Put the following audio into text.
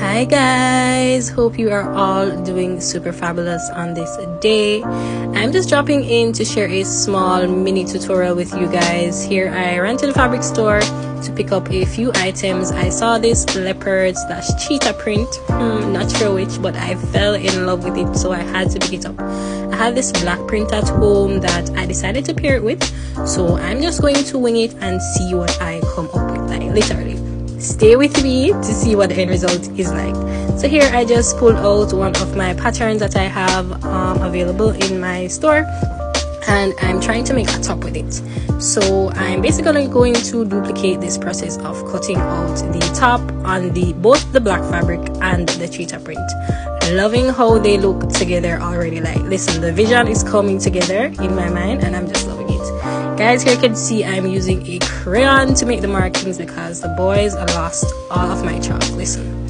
Hi guys, hope you are all doing super fabulous on this day. I'm just dropping in to share a small mini tutorial with you guys. Here I ran to the fabric store to pick up a few items. I saw this leopard / cheetah print, not sure which, but I fell in love with it, so I had to pick it up. I have this black print at home that I decided to pair it with, so I'm just going to wing it and see what I come up with. Like literally, stay with me to see what the end result is like. So here I just pulled out one of my patterns that I have available in my store, and I'm trying to make a top with it. So I'm basically going to duplicate this process of cutting out the top on both the black fabric and the cheetah print. Loving how they look together already. Like listen, the vision is coming together in my mind and I'm just loving it. Guys, here you can see I'm using a crayon to make the markings because the boys lost all of my chalk. Listen,